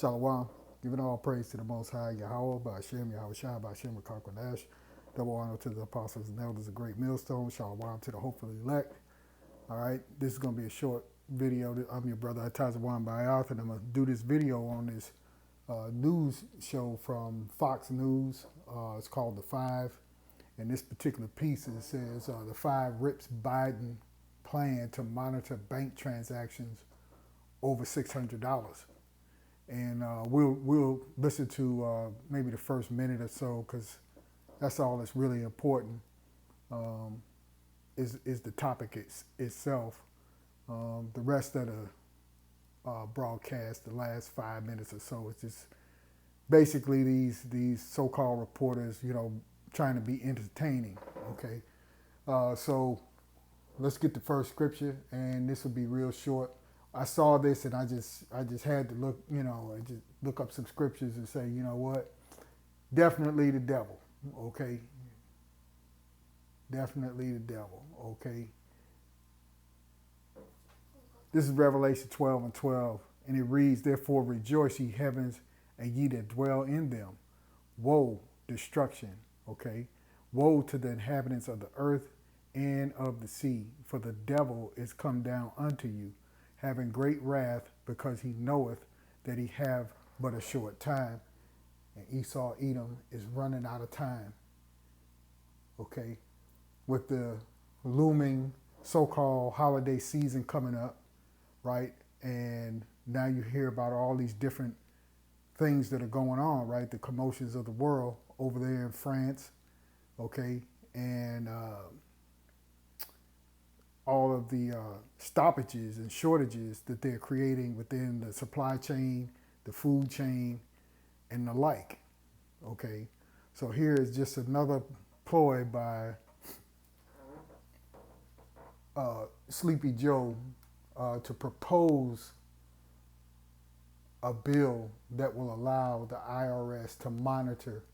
Shalom. Giving all praise to the Most High, Yahweh, Ba'ashem, Yahweh Shai, Ba'ashem, Kakwadash. Double honor to the apostles and elders of Great Millstone. Shalom to the hopefully elect. All right, this is going to be a short video. I'm your brother, Atazawan Bayath, and I'm going to do this video on this news show from Fox News. It's called The Five. And this particular piece, it says, The Five rips Biden plan to monitor bank transactions over $600. And we'll listen to maybe the first minute or so, because that's all that's really important. Is the topic itself. The rest of the broadcast, the last 5 minutes or so, is just basically these so-called reporters, trying to be entertaining. Okay, so let's get the first scripture, and this will be real short. I saw this and I just had to look, and just look up some scriptures and say, you know what? Definitely the devil, okay? Definitely the devil, okay? This is Revelation 12:12, and it reads, Therefore rejoice, ye heavens, and ye that dwell in them. Woe, destruction, okay? Woe to the inhabitants of the earth and of the sea, for the devil is come down unto you, having great wrath, because he knoweth that he have but a short time. And Esau, Edom, is running out of time. Okay? With the looming so-called holiday season coming up, right? And now you hear about all these different things that are going on, right? The commotions of the world over there in France, okay? And all of the stoppages and shortages that they're creating within the supply chain, the food chain, and the like, okay? So here is just another ploy by Sleepy Joe to propose a bill that will allow the IRS to monitor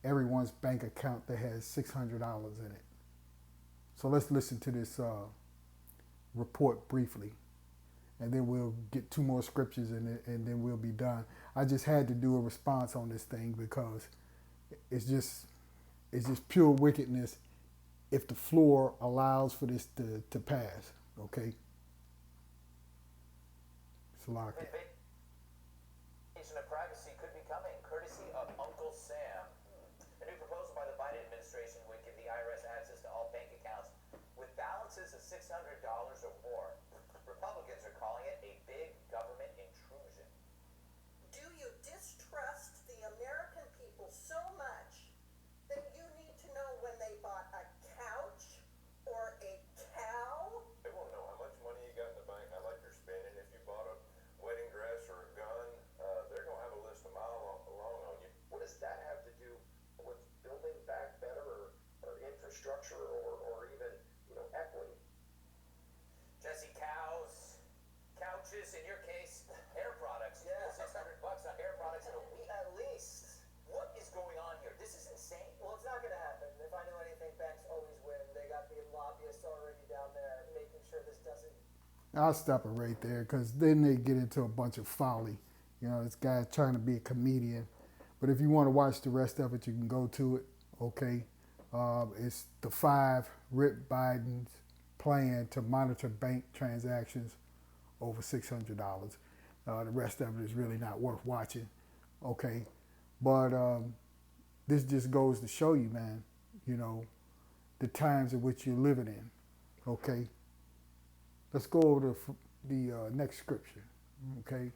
everyone's bank account that has $600 in it. So let's listen to this report briefly, and then we'll get two more scriptures in it, and then we'll be done. I just had to do a response on this thing because it's just pure wickedness if the floor allows for this to pass, okay? Salaki. Invasion of privacy could be coming, courtesy of Uncle Sam. A new proposal by the Biden administration would give the IRS access to all bank accounts with balances of $600 or more. Republicans are calling it a big government intrusion. Do you distrust the American people so much that you need to know when they bought a couch or a cow? They won't know how much money you got in the bank, how much you're spending. If you bought a wedding dress or a gun, they're going to have a list a mile long on you. What does that have to do with building back better or infrastructure or even, equity? Jesse, couches, in your case, hair products. Yeah. $600 on hair products in a week. At least. What is going on here? This is insane. Well, it's not going to happen. If I knew anything, banks always win. They got the lobbyists already down there making sure this doesn't. I'll stop it right there, because then they get into a bunch of folly. This guy trying to be a comedian. But if you want to watch the rest of it, you can go to it, okay? It's The Five rip Biden's plan to monitor bank transactions over $600. The rest of it is really not worth watching, okay? But this just goes to show you, man, the times in which you're living in, okay? Let's go over to the next scripture, okay?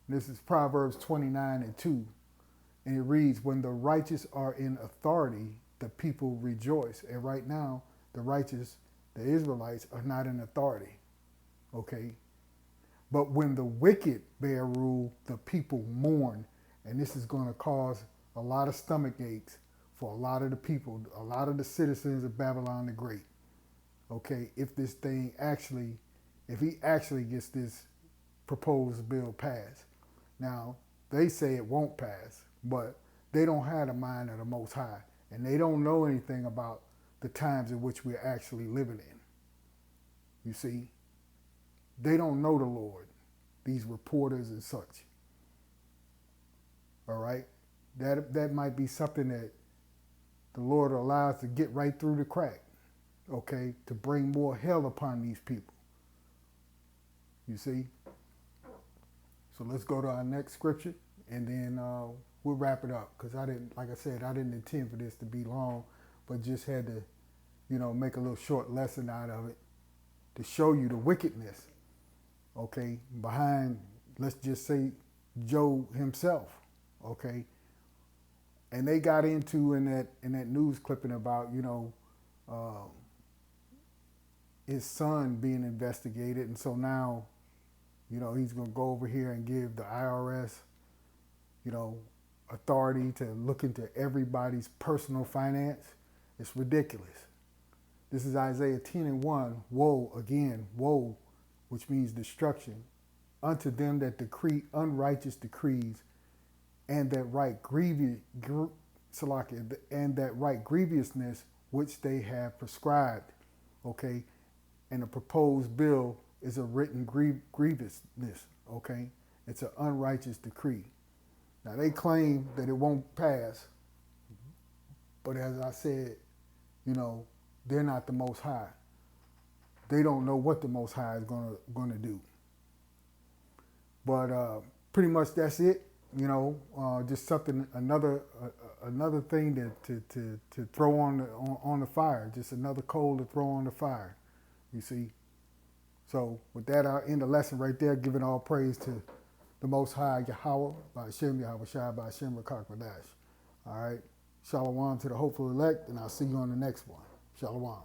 This is Proverbs 29:2, and it reads, When the righteous are in authority, the people rejoice. And right now, the righteous, the Israelites, are not in authority, okay? But when the wicked bear rule, the people mourn. And this is going to cause a lot of stomach aches for a lot of the people, a lot of the citizens of Babylon the Great, okay? If he actually gets this proposed bill passed. Now, they say it won't pass, but they don't have the mind of the Most High, and they don't know anything about the times in which we're actually living in. You see? They don't know the Lord, these reporters and such. All right, that might be something that the Lord allows to get right through the crack. Okay, to bring more hell upon these people. You see. So let's go to our next scripture, and then we'll wrap it up. Because like I said, I didn't intend for this to be long, but just had to, make a little short lesson out of it to show you the wickedness, okay, behind, let's just say, Job himself, okay. And they got into in that news clipping about, his son being investigated, and so now, he's going to go over here and give the IRS, authority to look into everybody's personal finance. It's ridiculous. This is Isaiah 10:1. Woe, again, woe, which means destruction, unto them that decree unrighteous decrees, and that write grievousness which they have prescribed. Okay, and the proposed bill is a written grievousness. Okay, it's an unrighteous decree. Now they claim that it won't pass, but as I said, they're not the Most High. They don't know what the Most High is gonna do. But pretty much that's it. Just something, another thing to throw on the fire. Just another coal to throw on the fire. You see. So with that, I'll end the lesson right there, giving all praise to the Most High Yahweh, by Hashem Yahweh Shai, by Hashem Rakak. All right. Shalom to the hopeful elect, and I'll see you on the next one. Shalom.